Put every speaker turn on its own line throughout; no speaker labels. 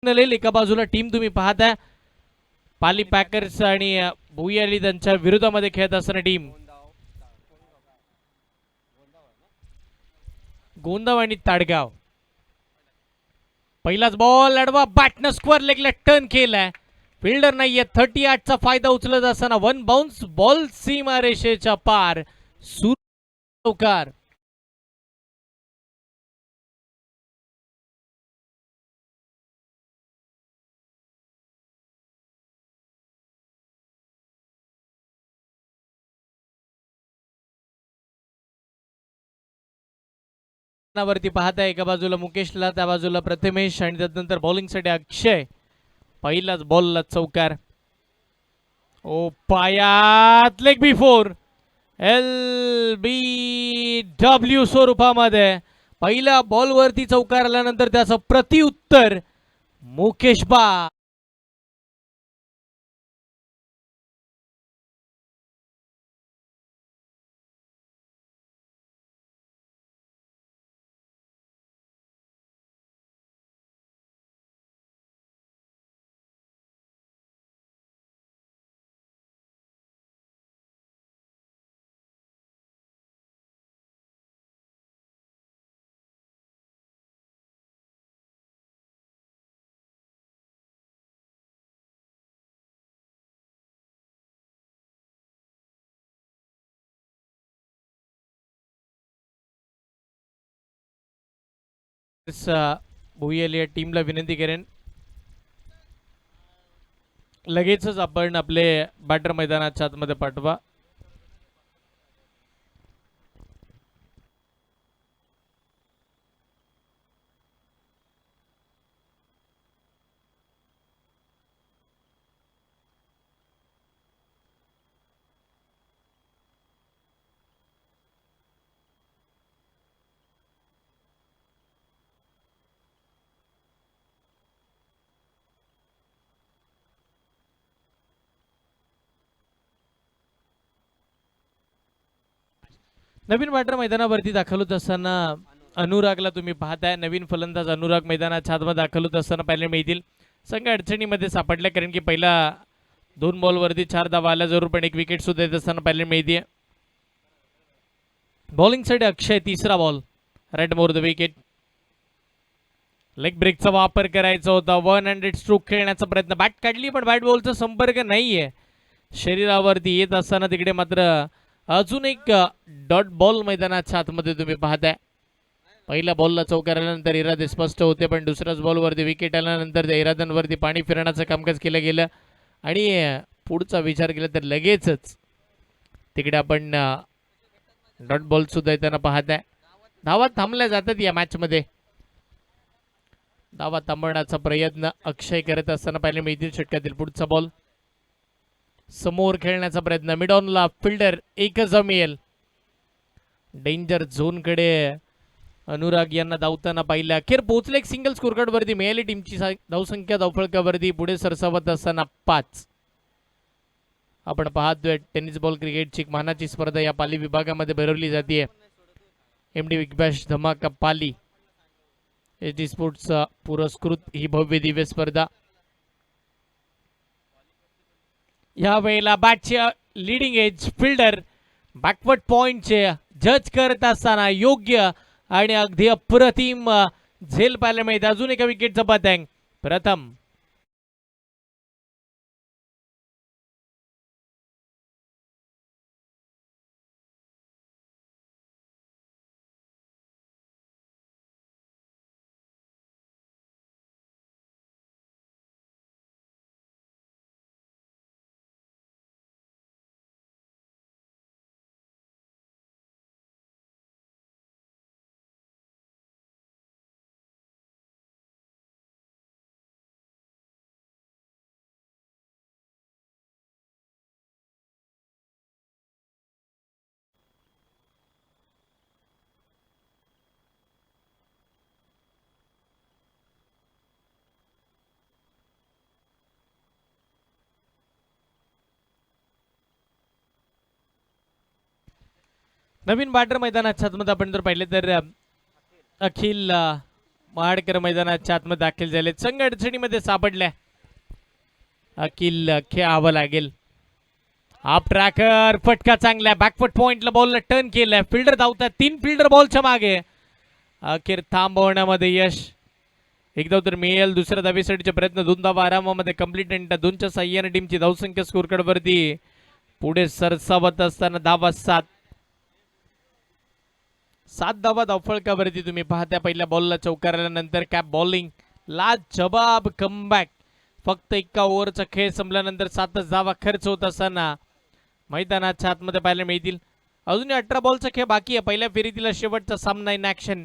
एका बाजूला टीम तुम्ही पाहताय पाली पॅकर्स आणि भुयाली त्यांच्या विरोधामध्ये खेळत असताना टीम गोंदाव आणि ताडगाव. पहिलाच बॉल अडवा बॅटनं स्क्वेअर लेगला टर्न केलाय. फिल्डर नाहीये. 38 चा फायदा उचलत असताना वन बाउन्स बॉल सीमा रेषेच्या पार. सुरकार वरती पाहताय एका बाजूला मुकेशला त्या बाजूला प्रथमेश आणि त्यानंतर बॉलिंगसाठी अक्षय. पहिलाच बॉलला चौकार. ओ पायात लेग बिफोर LBW स्वरूपामध्ये पहिल्या बॉलवरती चौकार आल्यानंतर त्याचं प्रतिउत्तर मुकेश बा. भुयल या टीमला विनंती करेन लगेचच आपण आपले बॅटर मैदानाच्या आतमध्ये पाठवा. नवीन बॅटर मैदानावरती दाखल होत असताना अनुरागला तुम्ही पाहताय. नवीन फलंदाज अनुराग मैदानाच्या आतमध्ये दाखल होत असताना पाहायला मिळतील. संघ अडचणीमध्ये सापडल्या कारण की पहिला 2 बॉलवरती 4 धावा आल्या जरूर पण एक विकेट सुद्धा येत असताना पाहायला मिळते. बॉलिंगसाठी अक्षय तिसरा ball red more the wicket. Leg ब्रेकचा वापर करायचा होता. 100 स्ट्रोक खेळण्याचा प्रयत्न बॅट काढली पण बॅट बॉलचा संपर्क नाहीये शरीरावरती येत असताना. तिकडे मात्र अजून एक डॉट बॉल मैदानाच्या आतमध्ये तुम्ही पाहताय. पहिल्या बॉलला चौकार आल्यानंतर इरादे स्पष्ट होते पण दुसऱ्याच बॉलवरती विकेट आल्यानंतर त्या इराद्यांवरती पाणी फिरण्याचं कामकाज केलं गेलं आणि पुढचा विचार केला तर लगेचच तिकडे आपण डॉट बॉल सुद्धा येताना पाहताय. धावा थांबल्या जातात या मॅच मध्ये. धावा थांबवण्याचा प्रयत्न अक्षय करत असताना पाहिलं मिळतील. षटकातील पुढचा बॉल समोर खेळण्याचा प्रयत्न मिड ऑनला फिल्डर एकच जमेल. डेंजर झोन कडे अनुराग यांना धावताना पाहिलं. अखेर पोहोचले. एक सिंगल स्कोरकार्ड वरती मिळाली टीमची धावसंख्या धावफलकावरती पुढे सरसावत असताना 5. आपण पाहतोय टेनिस बॉल क्रिकेटची मानाची स्पर्धा या पाली विभागामध्ये भरवली जाते. MD बिग बॅश धमाका पाली एजी स्पोर्ट्स पुरस्कृत ही भव्य दिव्य स्पर्धा. या वेळेला बॅटचे लीडिंग एज फिल्डर बॅकवर्ड पॉइंटचे जज करत असताना योग्य आणि अगदी अप्रतिम झेल पाहायला मिळते. अजून एका विकेटचा पतंग प्रथम. नवीन बॅटर मैदानाच्या आतमध्ये आपण जर पाहिले तर अखिल माडकर मैदानाच्या आतमध्ये दाखल झाले, संघ अडचणीमध्ये सापडल्या. अखिल खेळावं लागेल. हाफ ट्रॅकर फटका चांगला, बॅकफुट पॉइंटला बॉलला टर्न केलाय, फिल्डर धावतात, 3 फिल्डर बॉलच्या मागे. अखेर थांबवण्यामध्ये यश. एकदा तर मिळेल दुसऱ्या धावेसाठीचे प्रयत्न, 2 धावा आरामामध्ये कंप्लीट आणि 2च्या साह्याने टीमची धावसंख्या स्कोर कार्ड वरती पुढे सरसावत असताना धावा 7 धावा धावफळकावरती तुम्ही पाहता. पहिल्या बॉलला चौकारानंतर कॅप बॉलिंग, लाजवाब कमबॅक. फक्त 1 ओव्हरचा खेळ संपल्यानंतर 7 धावा खर्च होत असताना मैदानाच्या आतमध्ये पाहायला मिळतील. अजूनही 18 बॉलचा खेळ बाकी आहे. पहिल्या फेरीतील शेवटचा सामना इन ॲक्शन.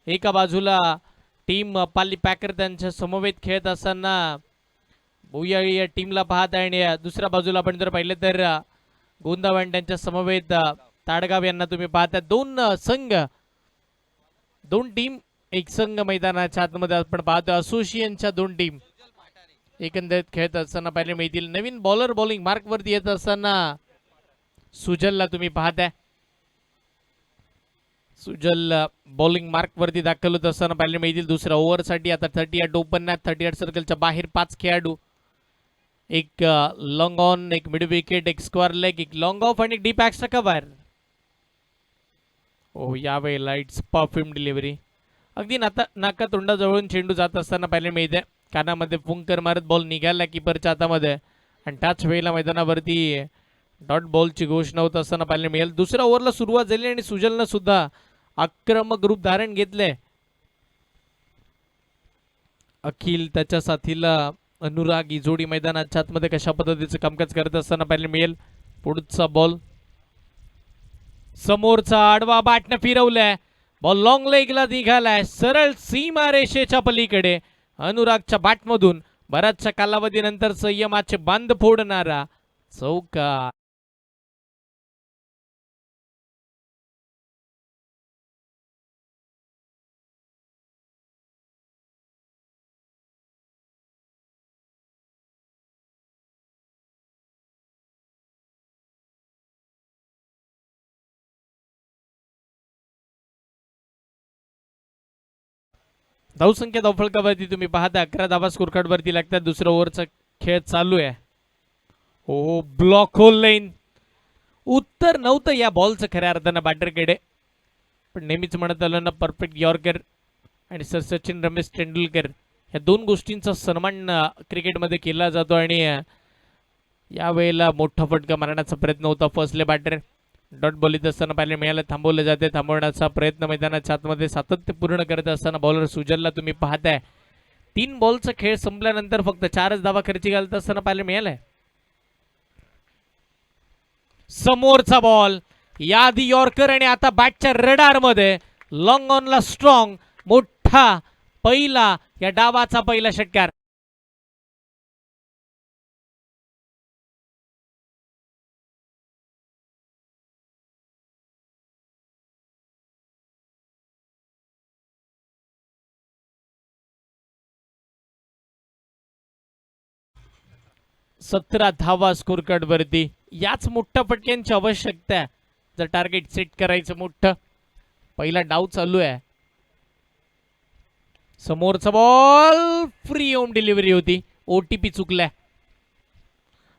एका बाजूला टीम पाली पॅकर त्यांच्या समवेत खेळत असताना भुया या टीमला पाहत आहे, आणि दुसऱ्या बाजूला आपण जर पाहिलं तर गोंदावण त्यांच्या समवेत ताडगाव यांना तुम्ही पाहता. 2 संघ, 2 टीम, एक संघ मैदानाच्या आतमध्ये आपण पाहतो. असोसिएशनच्या 2 टीम एकंदरीत खेळत असताना पाहायला मिळतील. नवीन बॉलर बॉलिंग मार्क वरती येत असताना सुजलला तुम्ही पाहताय. सुजल बॉलिंग मार्क वरती दाखल होत असताना पाहायला मिळतील. दुसऱ्या ओव्हरसाठी आता 38 ओपन, 38 सर्कलच्या बाहेर 5 खेळाडू, एक लॉंग ऑन, एक मिड विकेट, एक स्क्वेअर लेग, एक लॉंग ऑफ आणि एक डीप एक्स्ट्रा कव्हर. ओ यावेळी लाईट्स परफ्यूम डिलिव्हरी. अगदी नाका तोंडाजवळून चेंडू जात असताना पाहायला मिळते. कानामध्ये फुंकर मारत बॉल निघाला कीपरच्या हातामध्ये, आणि त्याच वेळेला मैदानावरती डॉट बॉलची घोषणा होत असताना पाहायला मिळेल. दुसऱ्या ओव्हरला सुरुवात झाली आणि सुजलनं सुद्धा आक्रमक रूप धारण घेतले. अखिल त्याच्या साथीला अनुराग ही जोडी मैदानाच्या आतमध्ये कशा पद्धतीचं कामकाज करत असताना पाहायला मिळेल. पुढचा बॉल समोरचा आडवा बॅटनं फिरवलाय, बॉल लॉंग लेगला निघालाय, सरळ सीमा रेषेच्या पलीकडे. अनुरागच्या बॅटमधून बराचशा कालावधीनंतर संयमाचे बांध फोडणारा चौकार. धावसंख्या धावफळकावरती तुम्ही पाहता 11 धावा स्कोर कार्ड वरती लागतात. दुसऱ्या ओव्हरचा खेळ चालू आहे. हो, ब्लॉक होल लाईन. उत्तर नव्हतं या बॉलचं खऱ्या अर्थानं बॅटरकडे, पण नेहमीच म्हणत आलो ना, परफेक्ट यॉर्कर आणि सर सचिन रमेश तेंडुलकर या 2 गोष्टींचा सन्मान क्रिकेटमध्ये केला जातो. आणि यावेळेला मोठा फटका मारण्याचा प्रयत्न होता. फर्स्टले बॅटर डॉट बॉल येत असताना पाहायला मिळालं, थांबवलं जाते. थांबवण्याचा प्रयत्न मैदानाच्या आतमध्ये सातत्य पूर्ण करत असताना बॉलर सुजलला तुम्ही पाहताय. 3 बॉलचा खेळ संपल्यानंतर फक्त 4च धावा खर्ची घालत असताना पाहायला मिळालाय. समोरचा बॉल याआधी यॉर्कर, आणि आता बॅटच्या रडार मध्ये लॉंग ऑनला स्ट्रॉंग मोठा पहिला, या डावाचा पहिला षटकार. सतरा धावा स्कोर कार्ड वरती. याच मोठ्या फटक्यांची आवश्यकता आहे जर टार्गेट सेट करायचं मोठं. पहिला डाव चालू आहे. समोरचा बॉल फ्री होम डिलिव्हरी होती, ओटीपी चुकलाय.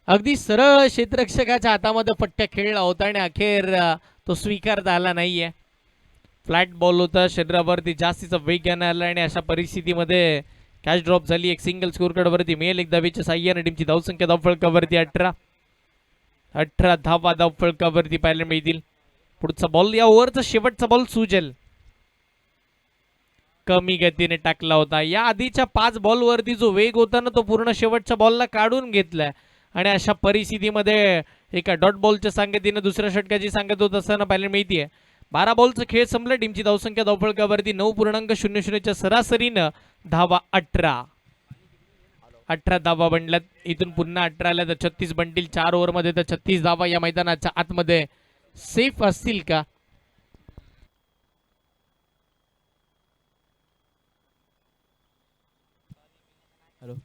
अगदी सरळ क्षेत्ररक्षकाच्या हातामध्ये फटका खेळला होता आणि अखेर तो स्वीकारता आला नाहीये. फ्लॅट बॉल होता, शरीरावरती जास्तीचा वेग घेण्यात आला आणि अशा परिस्थितीमध्ये कॅच ड्रॉप झाली. एक सिंगल स्कोर कार्ड वरती मिळेल. एक धावेच्या साह्याने टीमची धावसंख्या धावफळकावरती 18 धावा धावफळकावरती पाहायला मिळतील. पुढचा बॉल, या ओव्हरचा शेवटचा बॉल सुजल कमी गतीने टाकला होता. या आधीच्या 5 बॉलवरती जो वेग होता ना, तो पूर्ण शेवटच्या बॉलला काढून घेतलाय. आणि अशा परिस्थितीमध्ये एका डॉट बॉलच्या सांगतीने दुसऱ्या षटकाची सांगत होत असताना पाहायला मिळतीये. 12 बॉलचा खेळ संपला. टीमची धावसंख्या धावफळकावरती 9.00च्या सरासरीनं धावा 18 धावा बनल्यात. इथून पुन्हा 18 आल्या तर 36 बनतील. 4 ओव्हरमध्ये तर 36 धावा या मैदानाच्या आतमध्ये सेफ असतील का? हॅलो,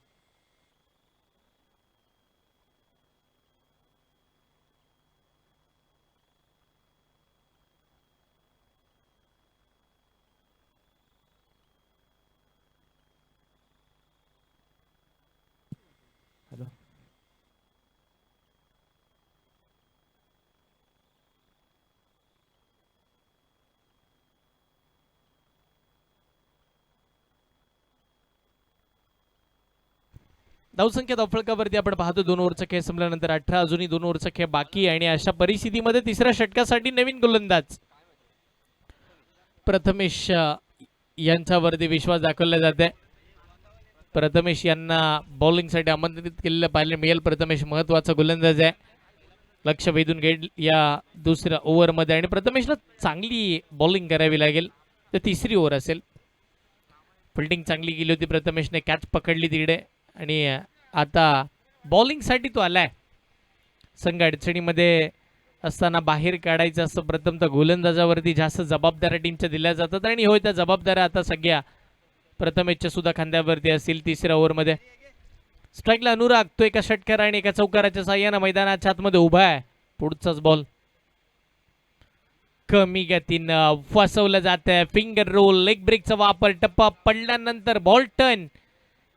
धावसंख्या धावफलकावरती आपण पाहतो 2 ओव्हरचा खेळ संपल्यानंतर 18 अजूनही 2 ओव्हरचा खेळ बाकी आहे आणि अशा परिस्थितीमध्ये तिसऱ्या षटकासाठी नवीन गोलंदाज प्रथमेश यांच्यावरती विश्वास दाखवला जाते. प्रथमेश यांना बॉलिंगसाठी आमंत्रित केलेलं पाहायला मिळेल. प्रथमेश महत्वाचा गोलंदाज आहे. लक्ष वेधून घेईल या दुसऱ्या ओव्हरमध्ये आणि प्रथमेशला चांगली बॉलिंग करावी लागेल. तर तिसरी ओव्हर असेल. फिल्डिंग चांगली केली होती प्रथमेशने, कॅच पकडली तिकडे आणि आता बॉलिंगसाठी तो आलाय. संघ अडचणीमध्ये असताना बाहेर काढायचं असं प्रथमतः गोलंदाजावरती जास्त जबाबदाऱ्या टीमच्या दिल्या जातात आणि होय त्या जबाबदाऱ्या आता सगळ्या प्रथमेशच्या सुद्धा खांद्यावरती असतील. तिसऱ्या ओव्हरमध्ये स्ट्राईकला अनुराग, तो एका षटकार आणि एका चौकाराच्या साह्यानं मैदानाच्या आतमध्ये उभा आहे. पुढचाच बॉल कमी गतीनं फसवलं जात आहे. फिंगर रोल, लेग ब्रेकचा वापर, टप्पा पडल्यानंतर बॉल टर्न,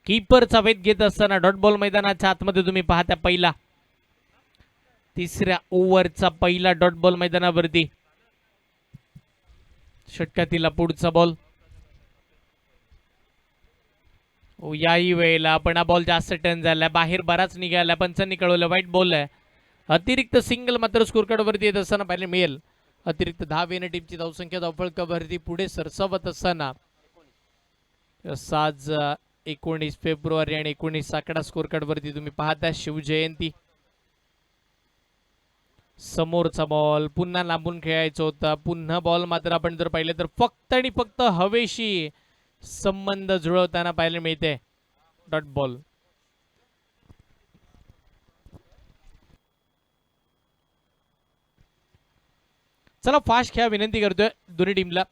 कीपरचा वेध घेत असताना डॉट बॉल मैदानाच्या आतमध्ये तुम्ही पाहता. पहिला तिसऱ्या ओव्हरचा पहिला डॉट बॉल मैदानावरती. षटकातील पुढचा बॉल. याही वेळेला पण हा बॉल जास्त टर्न झाला, बाहेर बराच निघाला. पंचांनी कळवलं वाईट बॉल आहे. अतिरिक्त सिंगल मात्र स्कोर कार्ड वरती येत असताना पाहायला मिळेल. अतिरिक्त 10 वेने टीमची धावसंख्या धावफलकावरती पुढे सरसावत असताना आज 19 फेब्रुवारी आणि 19 आकडा स्कोर कार्ड वरती तुम्ही पाहता. शिवजयंती समोरचा बॉल पुन्हा लांबून खेळायचा होता. पुन्हा बॉल मात्र आपण जर पाहिलं तर फक्त आणि फक्त हवेशी संबंध जुळवताना पाहायला मिळते. Dot ball. चला फास्ट खेळा विनंती करतोय दोन्ही टीमला.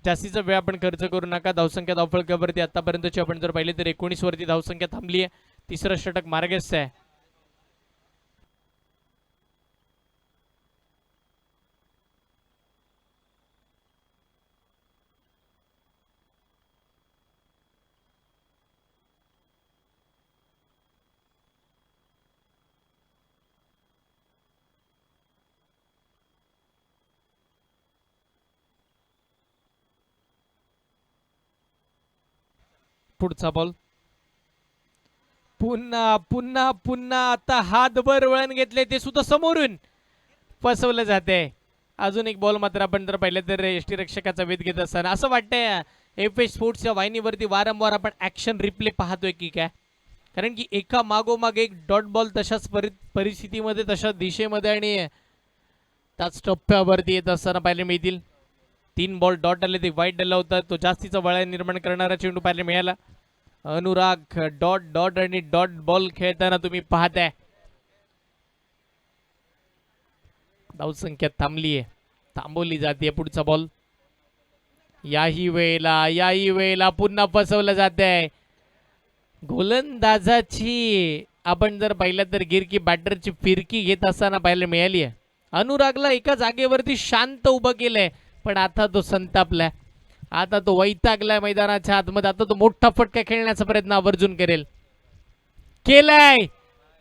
जास्तीचा वेळ आपण खर्च करू नका. धावसंख्या धावफलकावरती आतापर्यंतची आपण जर पाहिले तर 19 वरती धावसंख्या थांबली आहे. तिसरं षटक मार्गस्थ आहे. पुढचा बॉल पुन्हा पुन्हा पुन्हा आता हातभर वळण घेतले, ते सुद्धा समोरून फसवलं जाते. अजून एक बॉल मात्र आपण जर पाहिलं तर यष्टीरक्षकाचा वेध घेत असताना असं वाटतंय एफ स्पोर्ट्सच्या वाहिनीवरती वारंवार आपण ऍक्शन रिप्ले पाहतोय की काय. कारण की एका मागोमाग एक डॉट बॉल तशाच परिस्थितीमध्ये तशा दिशेमध्ये आणि त्याच टप्प्यावरती येत असताना पाहायला मिळतील. 3 बॉल डॉट आले, ते वाईट डल्ला होता. तो जास्तीचा वळण निर्माण करणारा चेंडू पाहायला मिळाला. अनुराग डॉट डॉट आणि डॉट बॉल खेळताना तुम्ही पाहताय. धावसंख्या थांबवली जाते. पुढचा बॉल याही वेळेला पुन्हा फसवलं जात आहे. गोलंदाजाची आपण जर पाहिलं तर गिरकी बॅटरची फिरकी घेत असताना पाहायला मिळाली आहे. अनुरागला एका जागेवरती शांत उभं केलंय, पण आता तो संतापलाय. आता तो वैतागलाय मैदानाच्या आतमध्ये. आता तो मोठा फटका खेळण्याचा प्रयत्न आवर्जून करेल. केलाय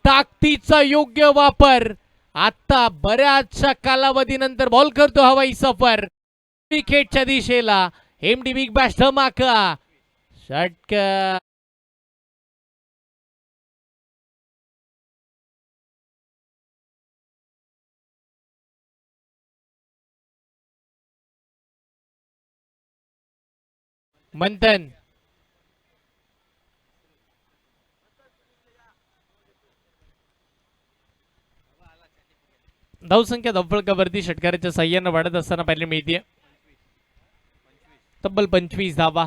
ताकदीचा योग्य वापर. आता बऱ्याचशा कालावधीनंतर बॉल करतो हवाई सफर विकेटच्या दिशेला. एमडी बिग बॅश धमाका षटक. मंथन धावसंख्या धावफलकावरती षटकाराच्या साह्यानं वाढत असताना पाहायला मिळते. तब्बल 25 धावा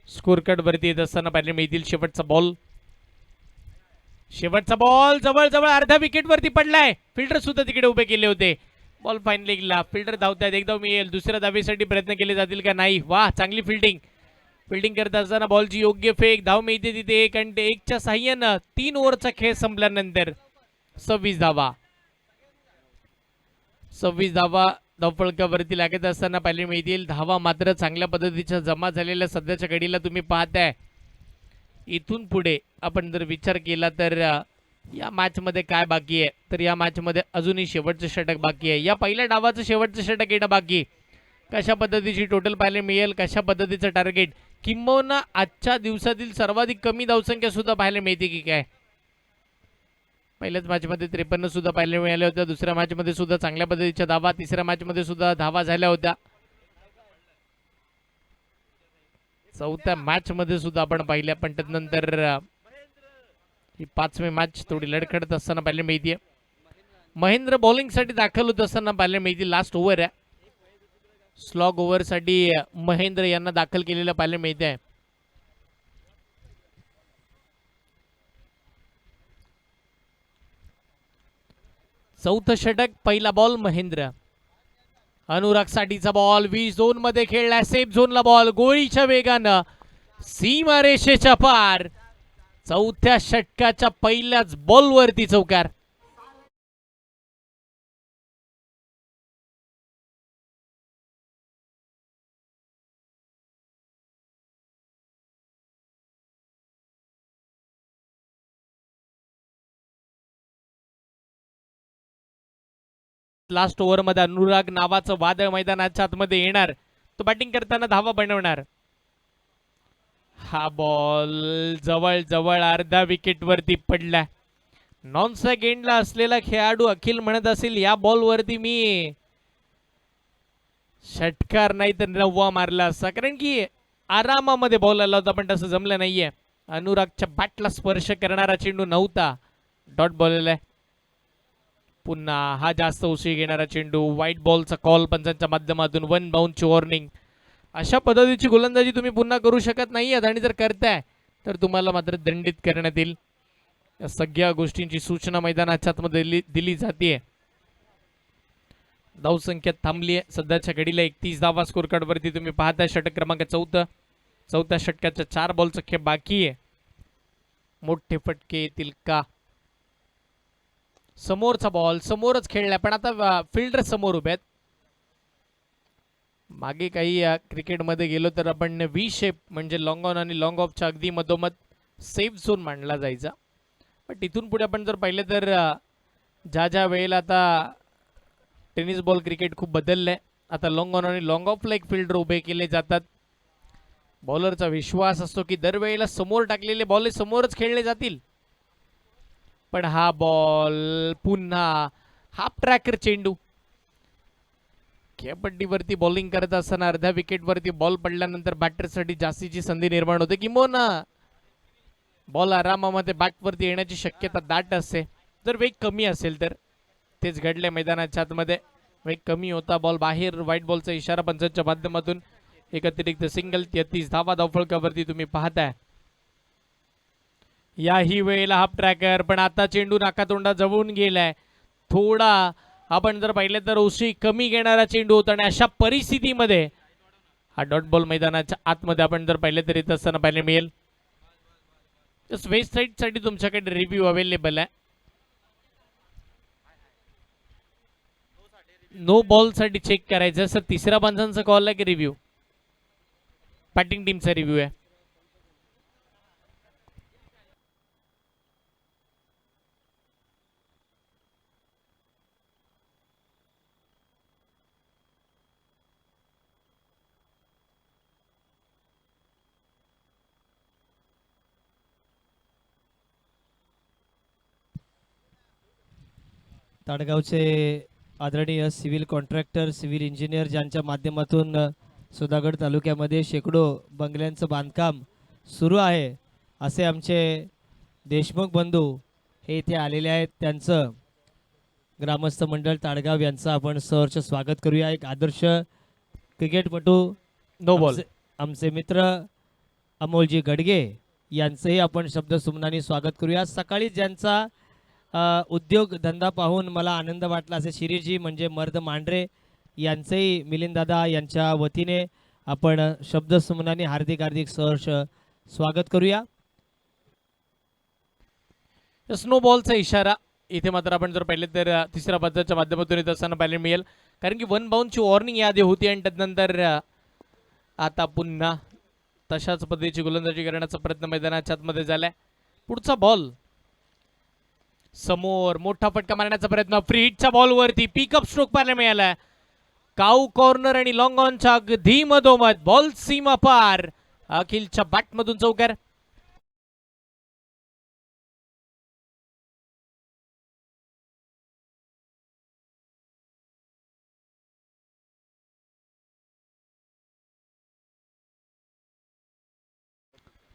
स्कोर कार्ड वरती येत असताना पाहायला मिळतील. शेवटचा बॉल जवळ अर्ध्या विकेट वरती पडलाय. फिल्डर सुद्धा तिकडे उभे केले होते. बॉल फाईनली गेला. फिल्डर धावतात. एकदा मिळेल. दुसऱ्या धावेसाठी प्रयत्न केले जातील का नाही. वाह, चांगली फिल्डिंग करत असताना बॉलची योग्य फेक. धाव मिळते तिथे 1 आणि 1च्या साह्यानं 3 ओव्हरचा खेळ संपल्यानंतर 26 धावा धावफलकावरती लागत असताना पाहायला मिळतील. धावा मात्र चांगल्या पद्धतीच्या जमा झालेल्या सध्याच्या घडीला तुम्ही पाहताय. इथून पुढे आपण जर विचार केला तर या मॅच मध्ये काय बाकी आहे, तर या मॅच मध्ये अजूनही शेवटचं षटक बाकी आहे. या पहिल्या डावाचं शेवटचं षटक येणं बाकी. कशा पद्धतीची टोटल पाहायला मिळेल, कशा पद्धतीचं टार्गेट किंबहुना आजच्या दिवसातील सर्वाधिक कमी धावसंख्या सुद्धा पाहायला मिळते की काय? पहिल्याच मॅच मध्ये 53 सुद्धा पाहायला मिळाल्या होत्या. दुसऱ्या मॅच मध्ये सुद्धा चांगल्या पद्धतीच्या धावा, तिसऱ्या मॅच मध्ये सुद्धा धावा झाल्या होत्या. चौथ्या मॅच मध्ये सुद्धा आपण पाहिल्या, पण त्यानंतर ही 5वी मॅच थोडी लढखडत असताना पाहायला मिळते. महेंद्र बॉलिंग साठी दाखल होत असताना पाहायला मिळते. लास्ट ओव्हर आहे, स्लॉग ओव्हर साठी महेंद्र यांना दाखल केलेलं पाहायला मिळते आहे. चौथं षटक, पहिला बॉल महेंद्र. अनुराग साठीचा बॉल 20 झोन मध्ये खेळला, सेफ झोनला बॉल गोळीच्या वेगानं सीमारेषेच्या पार. चौथ्या षटकाच्या पहिल्याच बॉलवरती चौकार. लास्ट ओव्हर मध्ये अनुराग नावाचं वादळ मैदानाच्या आतमध्ये येणार, तो बॅटिंग करताना धावा बनवणार. हा बॉल जवळ जवळ अर्धा विकेट वरती पडला. नॉन स्ट्राइक एंडला असलेला खेळाडू अखिल म्हणत असेल या बॉल वरती मी षटकार नाही तर 9वा मारला असता, कारण की आरामामध्ये बॉल आला होता, पण तसं जमलं नाहीये. अनुरागच्या बॅटला स्पर्श करणारा चेंडू नव्हता, डॉट बॉल आहे. पुन्हा हा जास्त उशी घेणारा चेंडू, व्हाईट बॉलचा कॉल पंचांच्या माध्यमातून, 1 बाउंडची वॉर्निंग. अशा पद्धतीची गोलंदाजी तुम्ही पुन्हा करू शकत नाही, आणि जर करताय तर तुम्हाला मात्र दंडित करण्यात येईल. या सगळ्या गोष्टींची सूचना मैदानाच्या आतमध्ये दिली जाते. धावसंख्या थांबली आहे सध्याच्या घडीला 31 धावा स्कोर कार्ड वरती तुम्ही पाहताय. षटक क्रमांक 4, चौथ्या षटकाच्या 4 बॉलचा खेळ बाकी आहे. मोठे फटके येतील का? समोरचा बॉल समोरच खेळलाय, पण आता फिल्डर समोर उभे आहेत. मागे काही क्रिकेटमध्ये गेलो तर आपण व्ही शेप म्हणजे लॉंग ऑन आणि लॉंग ऑफच्या अगदी मधोमध सेफ झोन मांडला जायचा. पण तिथून पुढे आपण जर पाहिलं तर ज्या ज्या वेळेला आता टेनिस बॉल क्रिकेट खूप बदललंय. आता लॉंग ऑन आणि लॉंग ऑफला एक फिल्डर उभे केले जातात. बॉलरचा विश्वास असतो की दरवेळेला समोर टाकलेले बॉल समोरच खेळले जातील. पण हा बॉल पुन्हा हाफ ट्रॅकर चेंडू. खेळपट्टीवरती बॉलिंग करत असताना अर्ध्या विकेटवरती बॉल पडल्यानंतर बॅटरसाठी जास्तीची संधी निर्माण होते, किंबहुना बॉल आरामामध्ये बॅटवरती येण्याची शक्यता दाट असते जर वेग कमी असेल तर. तेच घडले मैदानाच्या आतमध्ये. वेग कमी होता, बॉल बाहेर, व्हाईट बॉलचा इशारा पंचांच्या माध्यमातून. एक अतिरिक्त सिंगल, 33 धावा धावफलकावरती तुम्ही पाहताय. याही वेळेला हाफ ट्रॅकर, पण आता चेंडू नाकातोंडा जवळून गेलाय. थोडा आपण जर पाहिलं तर उशी कमी घेणारा चेंडू होता, आणि अशा परिस्थितीमध्ये हा डॉट बॉल मैदानाच्या आतमध्ये आपण जर पाहिलं तर येत असताना पाहायला मिळेल. वेस्ट साईड साठी तुमच्याकडे रिव्ह्यू अवेलेबल आहे. नो बॉल साठी चेक करायचं सर. तिसऱ्या पंचांचा कॉल आहे की रिव्ह्यू? बॅटिंग टीमचा रिव्ह्यू आहे.
ताडगावचे आदरणीय सिव्हिल कॉन्ट्रॅक्टर, सिव्हिल इंजिनियर ज्यांच्या माध्यमातून सुधागड तालुक्यामध्ये शेकडो बंगल्यांचं बांधकाम सुरू आहे, असे आमचे देशमुख बंधू हे इथे आलेले आहेत. त्यांचं ग्रामस्थ मंडळ ताडगाव यांचं आपण सहर्ष स्वागत करूया. एक आदर्श क्रिकेटपटू
नो बॉल
आमचे मित्र अमोलजी गडगे यांचंही आपण शब्दसुमनाने स्वागत करूया. सकाळी ज्यांचा उद्योग धंदा पाहून मला आनंद वाटला असे शिरीजी म्हणजे मर्द मांढरे यांचेही मिलिंददादा यांच्या वतीने आपण शब्दसुमनाने हार्दिक हार्दिक सहर्ष स्वागत करूया.
स्नो बॉलचा इशारा इथे मात्र आपण जर पाहिले तर तिसऱ्या पद्धतीच्या माध्यमातून येत असताना पाहायला मिळेल, कारण की 1 बाउंडची वॉर्निंग यादी होती, आणि त्यानंतर आता पुन्हा तशाच पद्धतीची गोलंदाजी करण्याचा प्रयत्न मैदानाच्या आतमध्ये झालाय. पुढचा बॉल समोर, मोठा फटका मारण्याचा प्रयत्न, फ्री हिटच्या बॉलवरती पिकअप स्ट्रोक पाहायला मिळाला. काऊ कॉर्नर आणि लॉंग ऑनच्या अगदी मधोमध बॉल सीमा पार. अखिलच्या बॅटमधून चौकार.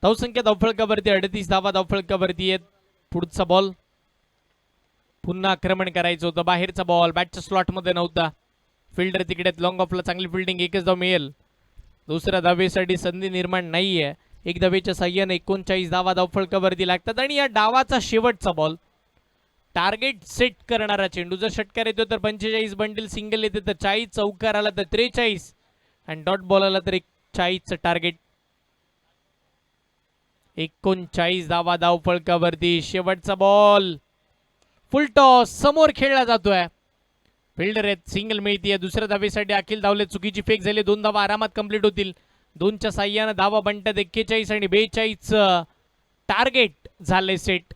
धावसंख्या धावफलकावरती 38 धावा धावफलकावरती आहेत. पुढचा बॉल पुन्हा आक्रमण करायचं होतं. बाहेरचा बॉल बॅटच्या स्लॉट मध्ये नव्हता. फिल्डर तिकडे लॉंग ऑफला चांगली फिल्डिंग, एकच धाव मिळेल. दुसऱ्या धावेसाठी संधी निर्माण नाहीये. एक धावेच्या साह्याने 39 धावा धावफलकावरती लागतात आणि या डावाचा शेवटचा बॉल टार्गेट सेट करणारा चेंडू. जर षटकार येतो तर 45 बंडल, सिंगल येते तर 40, चौकार आला तर 43 आणि डॉट बॉल आला तर 40चं टार्गेट. 39 धावा धावफलकावरती शेवटचा बॉल फुल टॉस समोर खेळला जातोय. फिल्डर आहेत, सिंगल मिळतीये. दुसऱ्या धावेसाठी अखिल धावले, चुकीची फेक झाली. 2 धावा आरामात कंप्लीट होतील. 2च्या साह्यानं धावा बनतात 41 आणि 42 टार्गेट झाले सेट.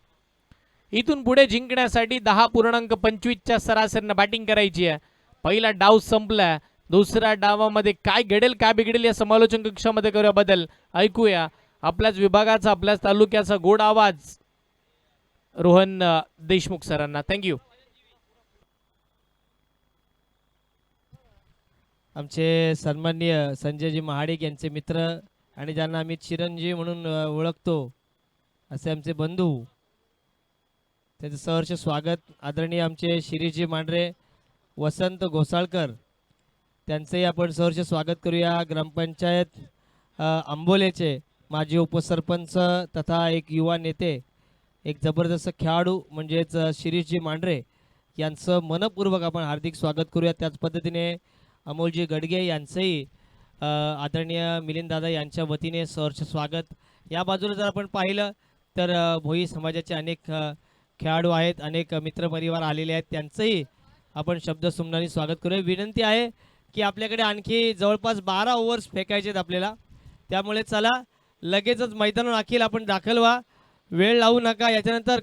इथून पुढे जिंकण्यासाठी 10.25च्या सरासरीनं बॅटिंग करायची आहे. पहिला डाव संपला. दुसऱ्या डावामध्ये काय घडेल काय बिघडेल या समालोचन कक्षामध्ये करूया बदल. ऐकूया आपल्याच विभागाचा, आपल्याच तालुक्याचा गोड आवाज रोहन देशमुख सरांना. थँक्यू.
आमचे सन्माननीय संजयजी महाडिक यांचे मित्र आणि ज्यांना आम्ही चिरंजीव म्हणून ओळखतो असे आमचे बंधू, त्यांचं सहर्ष स्वागत. आदरणीय आमचे शिरीषजी मांढरे, वसंत घोसाळकर, त्यांचंही आपण सहर्ष स्वागत करूया. ग्रामपंचायत आंबोलेचे माजी उपसरपंच तथा एक युवा नेते, एक जबरदस्त खेळाडू म्हणजेच शिरीषजी मांढरे यांचं मनपूर्वक आपण हार्दिक स्वागत करूया. त्याच पद्धतीने अमोलजी गडगे यांचंही आदरणीय मिलिंददादा यांच्या वतीने सहर्ष स्वागत. या बाजूला जर आपण पाहिलं तर भोई समाजाचे अनेक खेळाडू आहेत, अनेक मित्रपरिवार आलेले आहेत, त्यांचंही आपण शब्दसुमनाने स्वागत करूया. विनंती आहे की आपल्याकडे आणखी जवळपास 12 ओव्हर्स फेकायचे आहेत आपल्याला, त्यामुळे चला लगेचच मैदानावर अखिल आपण दाखल व्हा, वेळ लावू नका. याच्यानंतर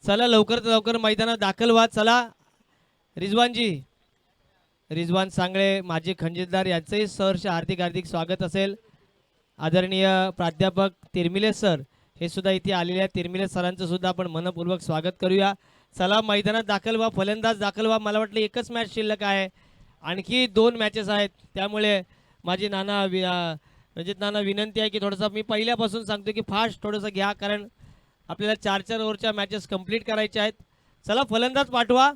चला लवकरात लवकर मैदानात दाखल व्हा. चला रिजवान सांगळे माजी खंजीरदार यांचंही सहर्ष हार्दिक हार्दिक स्वागत असेल. आदरणीय प्राध्यापक तिरमिले सर हे सुद्धा इथे आलेले आहेत. तिरमिले सरांचं सुद्धा आपण मनपूर्वक स्वागत करूया. चला मैदानात दाखल व्हा, फलंदाज दाखल व्हा. मला वाटलं एकच मॅच शिल्लक आहे, आणखी 2 मॅचेस आहेत, त्यामुळे माझी रंजित नाना विनंती आहे की थोडंसं मी पहिल्यापासून सांगतो की फास्ट थोडंसं घ्या, कारण आपल्याला 4-4 ओव्हरच्या मॅचेस कंप्लीट करायच्या आहेत. चला फलंदाज पाठवा.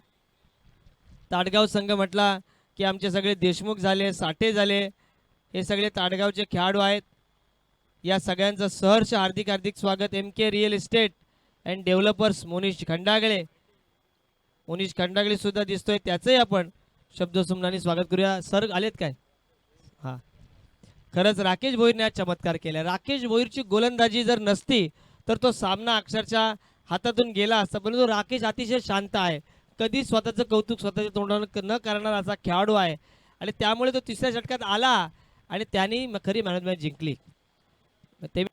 ताडगाव संघ म्हटला की आमचे सगळे देशमुख झाले, साठे झाले, हे सगळे ताडगावचे खेळाडू आहेत. या सगळ्यांचं सहर्ष हार्दिक हार्दिक स्वागत. MK real estate and developers Monish Khandagale सुद्धा दिसतोय, त्याचंही आपण शब्दसुमनाने स्वागत करूया. सर आलेत काय? हां, खरंच राकेश भोईरने आज चमत्कार केला. राकेश भोईरची गोलंदाजी जर नसती तर तो सामना अक्षरशः हातातून गेला असता, परंतु राकेश अतिशय शांत आहे, कधी स्वतःचं कौतुक स्वतःच्या तोंडानं न करणारा असा खेळाडू आहे आणि त्यामुळे तो तिसऱ्या षटकात आला आणि त्यांनी खरी मॅन ऑफ द मॅच जिंकली. ते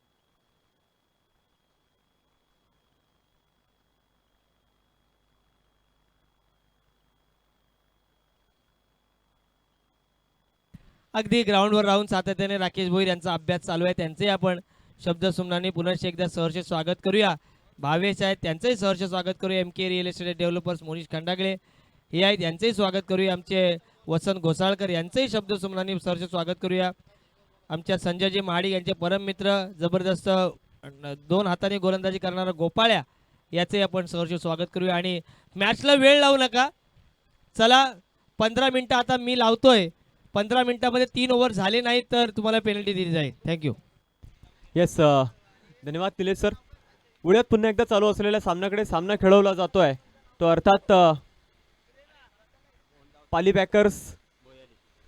अगदी ग्राउंडवर राहून सातत्याने राकेश भोईर यांचा अभ्यास चालू आहे, त्यांचे आपण शब्दसुमनाने पुन्हा एकदा सहर्ष स्वागत करूया. भावेश आहेत, त्यांचंही सहर्ष स्वागत करूया. MK real estate developers Monish Khandagale हे आहेत, यांचंही स्वागत करूया. आमचे वसंत घोसाळकर यांचंही शब्दसुमनाने सहर्ष स्वागत करूया. आमच्या संजयजी महाडिक यांचे परम मित्र, जबरदस्त 2 हाताने गोलंदाजी करणारा गोपाळ्या, याचे आपण सहर्ष स्वागत करूया. आणि मॅचला वेळ लावू नका. चला 15 मिनिटं आता मी लावतोय, 15 मिनिटामध्ये 3 ओव्हर झाले नाही तर तुम्हाला पेनल्टी दिली जाईल. थँक्यू.
येस, धन्यवाद निलेश सर. पुण्यात पुन्हा एकदा चालू असलेल्या सामन्याकडे सामना खेळवला जातोय, तो अर्थात पाली पॅकर्स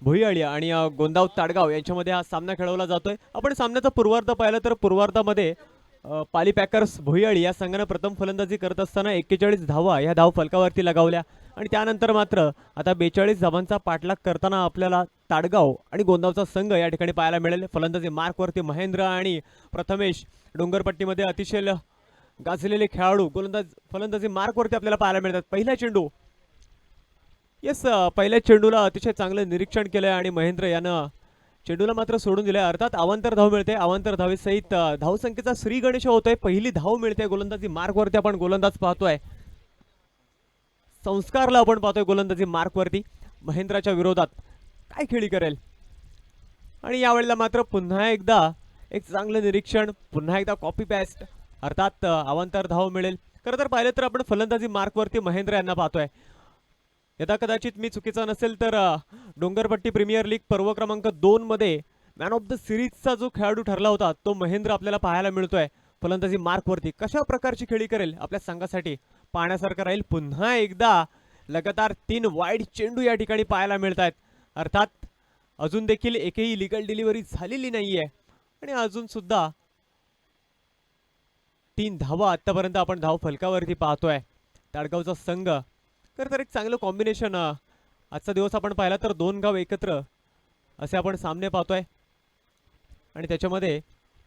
भुईआळी आणि गोंदाव ताडगाव यांच्यामध्ये हा सामना खेळवला जातोय. आपण सामन्याचा पूर्वार्ध पाहिलं तर पूर्वार्धामध्ये पाली पॅकर्स भुईआळी या संघाने प्रथम फलंदाजी करत असताना 41 धावा या धाव फलकावरती लगावल्या आणि त्यानंतर मात्र आता 42 धावांचा पाठलाग करताना आपल्याला ताडगाव आणि गोंदावचा संघ या ठिकाणी पाहायला मिळेल. फलंदाजी मार्कवरती महेंद्र आणि प्रथमेश, डोंगरपट्टीमध्ये अतिशय गाजलेले खेळाडू फलंदाजी मार्कवरती आपल्याला पाहायला मिळतात. पहिला चेंडू येस, पहिल्या चेंडूला अतिशय चांगलं निरीक्षण केलंय आणि महेंद्र यानं चेंडूला मात्र सोडून दिलंय. अर्थात अवांतर धाव मिळते. अवांतर धावेसहित धावसंख्येचा श्री गणेश होतोय. पहिली धाव मिळते. गोलंदाजी मार्कवरती आपण गोलंदाज पाहतोय. संस्कारला आपण पाहतोय गोलंदाजी मार्कवरती. महेंद्राच्या विरोधात काय खेळी करेल आणि यावेळेला मात्र पुन्हा एकदा एक चांगलं निरीक्षण, पुन्हा एकदा कॉपी पेस्ट, अर्थात अवांतर धाव मिळेल. खरं तर पाहिलं तर आपण फलंदाजी मार्कवरती महेंद्र यांना पाहतोय. यदा कदाचित मी चुकीचा नसेल तर डोंगरपट्टी प्रीमियर लीग पर्व क्रमांक 2 मध्ये मॅन ऑफ द सिरीजचा जो खेळाडू ठरला होता तो महेंद्र आपल्याला पाहायला मिळतोय फलंदाजी मार्कवरती. कशा प्रकारची खेळी करेल आपल्या संघासाठी पाहण्यासारखं राहील. पुन्हा एकदा लगातार 3 वाईड चेंडू या ठिकाणी पाहायला मिळत आहेत. अर्थात अजून देखील एकही लिगल डिलिव्हरी झालेली नाहीये आणि अजून सुद्धा 3 धावा आतापर्यंत आपण धाव फलकावरती पाहतोय. ताडगावचा संघ खरं तर एक चांगलं कॉम्बिनेशन आजचा दिवस आपण पाहिला तर 2 गाव एकत्र असे आपण सामने पाहतोय आणि त्याच्यामध्ये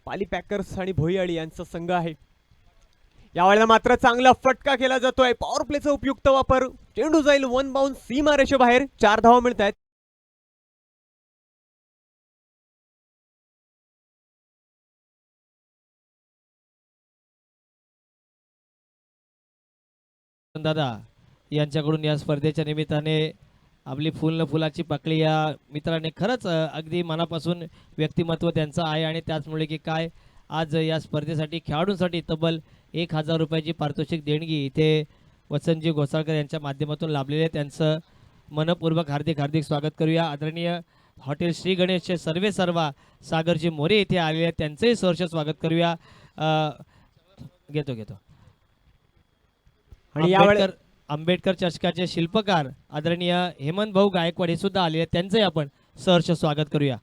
पाली पॅकर्स आणि भोईआळी यांचा संघ आहे. यावेळेला मात्र चांगला फटका केला जातोय. पॉवर प्लेचा उपयुक्त वापर. चेंडू जाईल 1 बाउंस सीमा रेषेबाहेर. 4 धावा मिळत आहेत.
दादा यांच्याकडून या स्पर्धेच्या निमित्ताने आपली फुल न फुलाची पाकळी या मित्राने खरंच अगदी मनापासून व्यक्तिमत्व त्यांचं आहे आणि त्याचमुळे की काय आज या स्पर्धेसाठी खेळाडूंसाठी तब्बल 1000 रुपयाची पारितोषिक देणगी इथे वसंतजी घोसाळकर यांच्या माध्यमातून लाभलेले. त्यांचं मनपूर्वक हार्दिक हार्दिक स्वागत करूया. आदरणीय हॉटेल श्री गणेशचे सर्वे सर्वा सागरजी मोरे इथे आलेले आहेत. त्यांचंही सहर्ष स्वागत करूया. घेतो
आणि यावेळेला
आंबेडकर चषकाचे शिल्पकार आदरणीय हेमंत भाऊ गायकवाड हे सुद्धा आले आहेत. त्यांचंही आपण सहर्ष स्वागत करूया.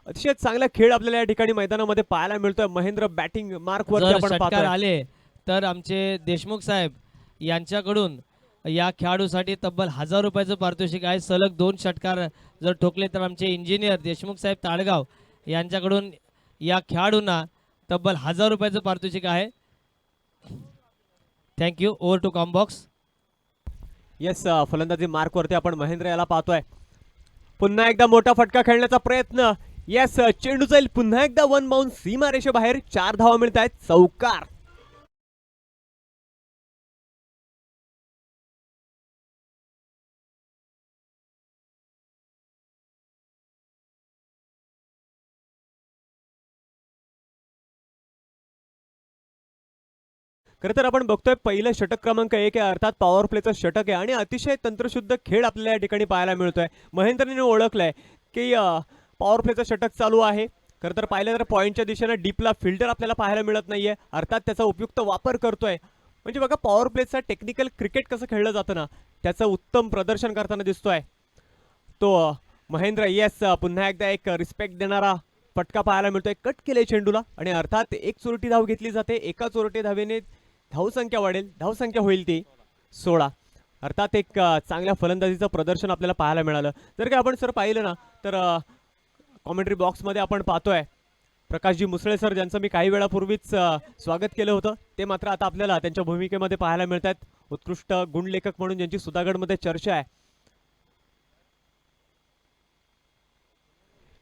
अतिशय चांगला खेळ आपल्याला या ठिकाणी मैदानामध्ये पाहायला मिळतोय. महेंद्र बॅटिंग मार्कवरती
जर
आपण
षटकार
पाहतोय.
आले तर आमचे देशमुख साहेब यांच्याकडून या खेळाडूसाठी तब्बल 1000 रुपयाचं पारितोषिक आहे. सलग 2 षटकार जर ठोकले तर आमचे इंजिनियर देशमुख साहेब ताडगाव यांच्याकडून या खेळाडूंना तब्बल 1000 रुपयाचं पारितोषिक आहे. Thank you. Over to combox.
Yes, फलंदाजी मार्कवरती आपण महेंद्र याला पाहतोय. पुन्हा एकदा मोठा फटका खेळण्याचा प्रयत्न. येस, चेंडू जाईल पुन्हा एकदा 1 बाउंस सीमा रेषेबाहेर. 4 धावा मिळत आहेत. चौकार. खरं तर आपण बघतोय पहिलं षटक क्रमांक 1 आहे. अर्थात पॉवर प्लेचं षटक आहे आणि अतिशय तंत्रशुद्ध खेळ आपल्याला या ठिकाणी पाहायला मिळतोय. महेंद्रने ओळखलंय की पॉवर प्लेचं षटक चालू आहे. खरं तर पाहिलं तर पॉईंटच्या दिशेनं डीपला फिल्डर आपल्याला पाहायला मिळत नाहीये. अर्थात त्याचा उपयुक्त वापर करतोय. म्हणजे बघा पॉवर प्लेचा टेक्निकल क्रिकेट कसं खेळलं जातं ना त्याचं उत्तम प्रदर्शन करताना दिसतोय तो महेंद्र. येस, पुन्हा एकदा एक रिस्पेक्ट देणारा फटका पाहायला मिळतोय. कट केले चेंडूला आणि अर्थात एक चोरटी धाव घेतली जाते. एका चोरटी धावेने धावसंख्या वाढेल. धावसंख्या होईल ती 16. अर्थात एक चांगल्या फलंदाजीचं प्रदर्शन आपल्याला पाहायला मिळालं. जर का आपण सर पाहिलं ना तर कॉमेंट्री बॉक्समध्ये आपण पाहतोय प्रकाशजी मुसळे सर ज्यांचं मी काही वेळापूर्वीच स्वागत केलं होतं ते मात्र आता आपल्याला त्यांच्या भूमिकेमध्ये पाहायला मिळतात. उत्कृष्ट गुणलेखक म्हणून ज्यांची सुधागडमध्ये चर्चा आहे.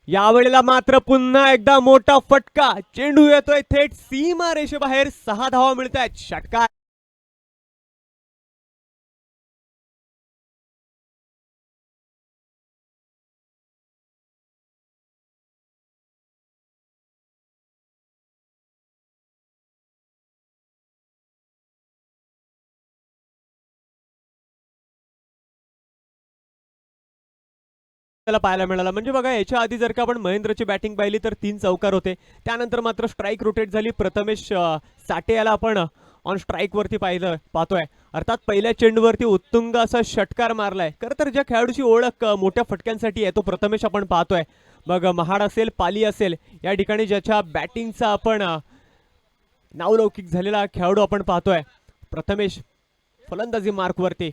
यावेळेला मात्र पुन्हा एकदा मोठा फटका. चेंडू येतोय थेट सीमा रेषेबाहेर. 6 धावा मिळत आहेत. षटकार. पाहायला मिळाला. म्हणजे बघा याच्या आधी जर का आपण महेंद्रची बॅटिंग पाहिली तर 3 चौकार होते. त्यानंतर मात्र स्ट्राईक रोटेट झाली. प्रथमेश साठे याला आपण ऑन स्ट्राईक वरती पाहतोय. अर्थात पहिल्या चेंडूवरती उत्तुंग असा षटकार मारलाय. खरं तर ज्या खेळाडूची ओळख मोठ्या फटक्यांसाठी आहे तो प्रथमेश आपण पाहतोय. मग महाड असेल पाली असेल या ठिकाणी ज्याच्या बॅटिंगचा आपण नावलौकिक झालेला खेळाडू आपण पाहतोय प्रथमेश फलंदाजी मार्कवरती.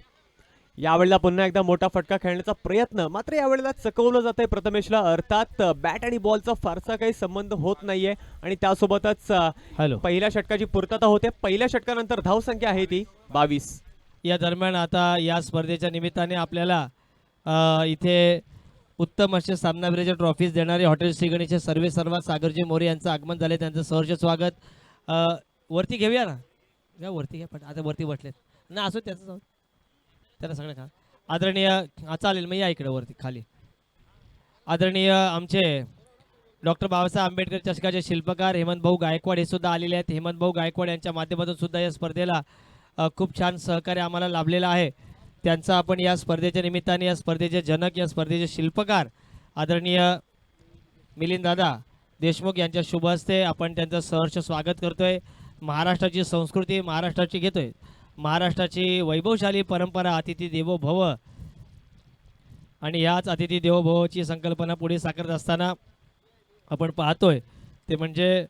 यावेळेला पुन्हा एकदा मोठा फटका खेळण्याचा प्रयत्न, मात्र यावेळेला चकवलं जात आहे प्रथमेशला. अर्थात बॅट आणि बॉलचा फारसा काही संबंध होत नाहीये आणि त्यासोबतच
हॅलो.
पहिल्या षटकाची पूर्तता होते. पहिल्या षटकानंतर धावसंख्या आहे ती 22.
या दरम्यान आता या स्पर्धेच्या निमित्ताने आपल्याला इथे उत्तम असे सामनावीराच्या ट्रॉफीज देणारे हॉटेल श्रीगणेशचे सर्वेसर्वा सागरजी मोरे यांचं आगमन झाले. त्यांचं सहर्ष स्वागत. वरती घेऊया ना, घ्या वरती घ्या. पण आता वरती बसलेत ना, असो त्याचं जाऊ, त्याला सगळं खा. आदरणीय चालेल, मग या इकडे वरती खाली. आदरणीय आमचे डॉक्टर बाबासाहेब आंबेडकर चषकाचे शिल्पकार हेमंत भाऊ गायकवाड हे सुद्धा आलेले आहेत. हेमंत भाऊ गायकवाड यांच्या माध्यमातून सुद्धा या स्पर्धेला खूप छान सहकार्य आम्हाला लाभलेलं आहे. त्यांचं आपण या स्पर्धेच्या निमित्ताने, या स्पर्धेचे जनक, या स्पर्धेचे शिल्पकार आदरणीय मिलिंददादा देशमुख यांच्या शुभ हस्ते आपण त्यांचं सहर्ष स्वागत करतोय. महाराष्ट्राची संस्कृती महाराष्ट्राची घेतोय, महाराष्ट्राची वैभवशाली परंपरा अतिथी देवो भव, आणि याच अतिथी देवो भवची संकल्पना पुढे साकारत असताना आपण पाहतोय ते म्हणजे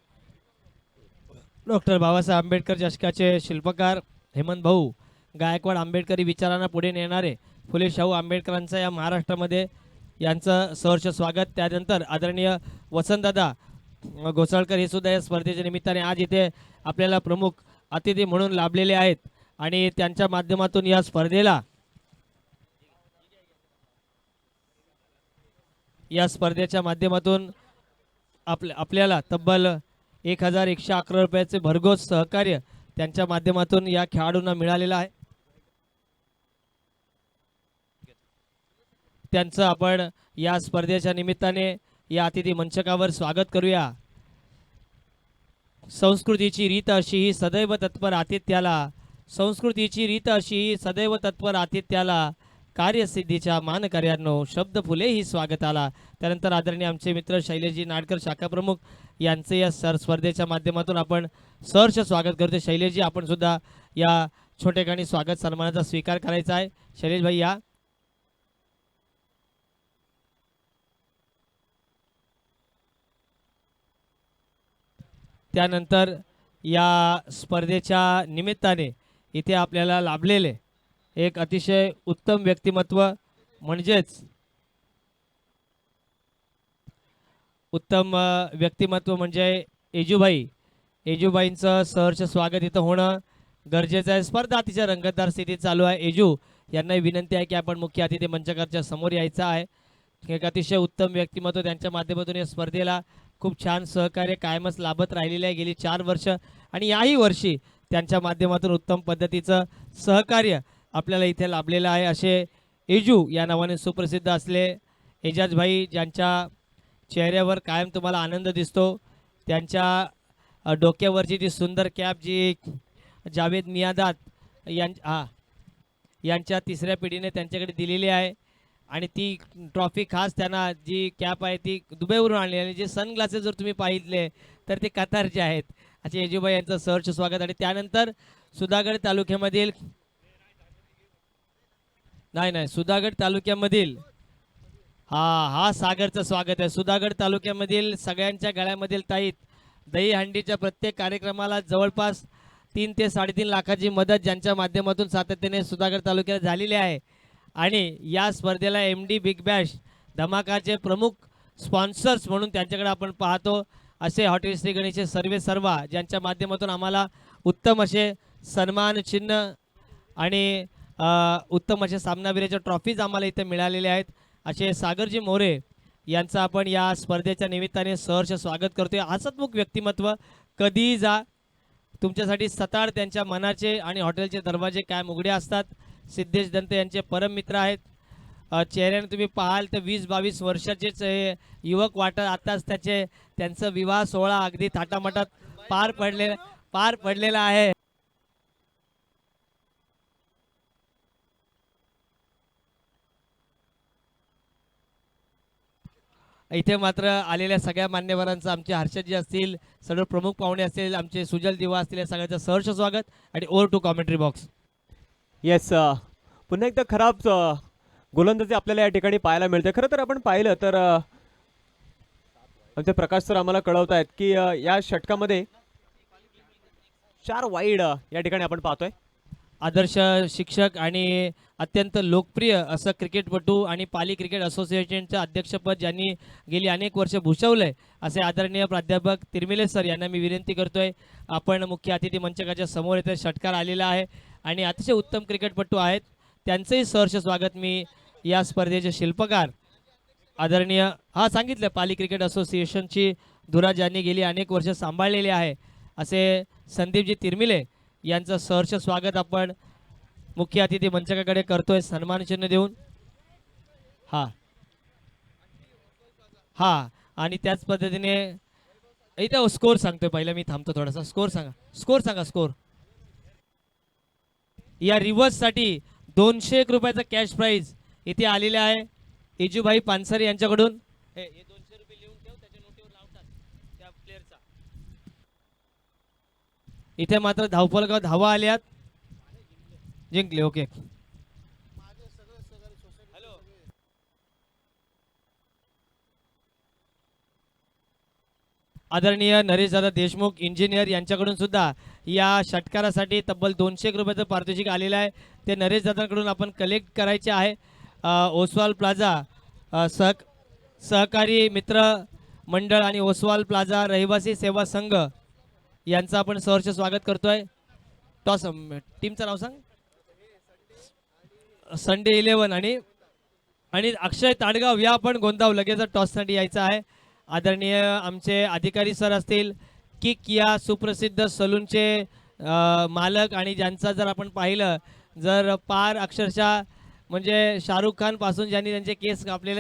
डॉक्टर बाबासाहेब आंबेडकर चषकाचे शिल्पकार हेमंत भाऊ गायकवाड, आंबेडकरी विचारांना पुढे नेणारे फुले शाहू आंबेडकरांचं या महाराष्ट्रामध्ये यांचं सहर्ष स्वागत. त्यानंतर आदरणीय वसंतदादा घोसाळकर हे सुद्धा या स्पर्धेच्या निमित्ताने आज इथे आपल्याला प्रमुख अतिथी म्हणून लाभलेले आहेत आणि त्यांच्या माध्यमातून या स्पर्धेला, या स्पर्धेच्या माध्यमातून आपल्याला तब्बल 1111 रुपयाचे भरघोस सहकार्य त्यांच्या माध्यमातून या खेळाडूंना मिळालेलं आहे. त्यांचं आपण या स्पर्धेच्या निमित्ताने या अतिथी मंचकावर स्वागत करूया. संस्कृतीची रीत अशी ही सदैव तत्पर आतिथ्याला, संस्कृतीची रीत अशी ही सदैव तत्पर आतिथ्याला, कार्यसिद्धीच्या मानकर्यांनो शब्द फुले ही स्वागताला. त्यानंतर आदरणीय आमचे मित्र शैलेशजी नाडकर शाखा प्रमुख यांचे या स्पर्धेच्या माध्यमातून आपण सहर्ष स्वागत करतो. शैलेशजी आपण सुद्धा या छोटेखानी स्वागत सन्मानाचा स्वीकार करायचा आहे. शैलेश भाई या. त्यानंतर या स्पर्धेच्या निमित्ताने इथे आपल्याला लाभलेले एक अतिशय उत्तम व्यक्तिमत्व म्हणजेच उत्तम व्यक्तिमत्व म्हणजे एजूभाई. एजूबाईंचं सहर्ष स्वागत इथं होणं गरजेचं आहे. स्पर्धा अतिशय रंगतदार स्थितीत चालू आहे. एजू यांना विनंती आहे की आपण मुख्य अतिथी मंचकाच्या समोर यायचं आहे. एक अतिशय उत्तम व्यक्तिमत्व त्यांच्या माध्यमातून या स्पर्धेला खूप छान सहकार्य कायमच लाभत राहिलेले आहे गेली 4 वर्ष, आणि याही वर्षी त्यांच्या माध्यमातून उत्तम पद्धतीचं सहकार्य आपल्याला इथे लाभलेलं आहे. असे एजू या नावाने सुप्रसिद्ध असले एजाज भाई, ज्यांच्या चेहऱ्यावर कायम तुम्हाला आनंद दिसतो. त्यांच्या डोक्यावरची ती सुंदर कॅप जी जावेद मियादाद यांच्या 3ऱ्या पिढीने त्यांच्याकडे दिलेली आहे, आणि ती ट्रॉफी खास त्यांना जी कॅप आहे ती दुबईवरून आणली, आणि जे सनग्लासेस जर तुम्ही पाहितले तर ते कतारचे आहेत. असे एजूभाई यांचं सहर्ष स्वागत. आणि त्यानंतर सुधागड तालुक्यामधील सुधागड तालुक्यामधील हा सागरचं स्वागत आहे. सुधागड तालुक्यामधील सगळ्यांच्या गळ्यामधील ताईत दहीहंडीच्या प्रत्येक कार्यक्रमाला जवळपास 3 ते 3.5 लाखाची मदत ज्यांच्या माध्यमातून सातत्याने सुधागड तालुक्याला झालेली आहे, आणि या स्पर्धेला MD बिग बॅश धमाकाचे प्रमुख स्पॉन्सर्स म्हणून त्यांच्याकडे आपण पाहतो असे हॉटेल श्री गणेशचे सर्वेसर्वा, ज्यांच्या माध्यमातून आम्हाला उत्तम असे सन्मान चिन्ह आणि उत्तम असे सामनावीराच्या ट्रॉफीज आम्हाला इथे मिळालेले आहेत. असे सागरजी मोरे यांचं आपण या स्पर्धेच्या निमित्ताने सहर्ष स्वागत करतोय. हसतमुख व्यक्तिमत्व, कधीही जा, तुमच्यासाठी सताळ त्यांच्या मनाचे आणि हॉटेलचे दरवाजे कायम उघडे असतात. सिद्धेश दंते यांचे परम मित्र आहेत. चेहऱ्याने तुम्ही पाहाल तर 20-22 वर्षाचेच हे युवक वाटत. आताच त्यांचं विवाह सोहळा अगदी थाटामाटात पार पडलेला आहे. इथे मात्र आलेल्या सगळ्या मान्यवरांचं, आमचे हर्षदजी असतील, सर्व प्रमुख पाहुणे असतील, आमचे सुजल दिवा असतील, या सगळ्यांचं सहर्ष स्वागत. आणि over to commentary box.
Yes, पुन्हा एकदा खराब गोलंदाजी आपल्याला या ठिकाणी पाहायला मिळते. खरं तर आपण पाहिलं तर आमचे प्रकाश सर आम्हाला कळवत आहेत की या षटकामध्ये 4 वाईड या ठिकाणी आपण पाहतोय.
आदर्श शिक्षक आणि अत्यंत लोकप्रिय असं क्रिकेटपटू आणि पाली क्रिकेट असोसिएशनचं अध्यक्षपद ज्यांनी गेली अनेक वर्ष भूषवलंय असे आदरणीय प्राध्यापक तिरमिले सर यांना मी विनंती करतोय, आपण मुख्य अतिथी मंचकाच्या समोर येथे षटकार आलेला आहे आणि अतिशय उत्तम क्रिकेटपटू आहेत, त्यांचंही सहर्ष स्वागत मी या स्पर्धेचे शिल्पकार आदरणीय सांगितलं पाली क्रिकेट असोसिएशनची धुरा ज्यांनी गेली अनेक वर्ष सांभाळलेली आहे असे संदीपजी तिरमिले यांचं सहर्ष स्वागत आपण मुख्य अतिथी मंचकाकडे करतोय सन्मान चिन्ह देऊन. हा आणि त्याच पद्धतीने इथं स्कोर सांगतोय, पहिला मी थांबतो थोडासा. स्कोर सांगा स्कोर. या रिव्हर्ससाठी 201 रुपयाचा कॅश प्राइज इथे आलेला आहे इजूभाई पानसरे यांच्याकडून. हे 200 रुपये लिहून ठेव, त्याच्या नोटीवर लावतात त्या प्लेअरचा. इथे मात्र धावा आल्यात, जिंकले. ओके. आदरणीय नरेशदादा देशमुख इंजिनियर यांच्याकडून सुद्धा या षटकारासाठी तब्बल 201 रुपयाचं पारितोषिक आलेलं आहे. ते नरेशदादांकडून आपण कलेक्ट करायचे आहे. ओसवाल प्लाझा सहकारी मित्र मंडळ आणि ओसवाल प्लाझा रहिवासी सेवा संघ यांचं आपण सहर्ष स्वागत करतोय. टॉस टीमचं नाव सांग. संडे 11 आणि अक्षय ताडगाव या पण गोंदाव लगेच टॉससाठी यायचं आहे. आदरणीय आमचे अधिकारी सर असतील, किक या सुप्रसिद्ध सलूनचे मालक आणि ज्यांचा जर आपण पाहिलं जर पार अक्षरशः म्हणजे शाहरुख खान पासून ज्यांनी त्यांचे केस कापलेले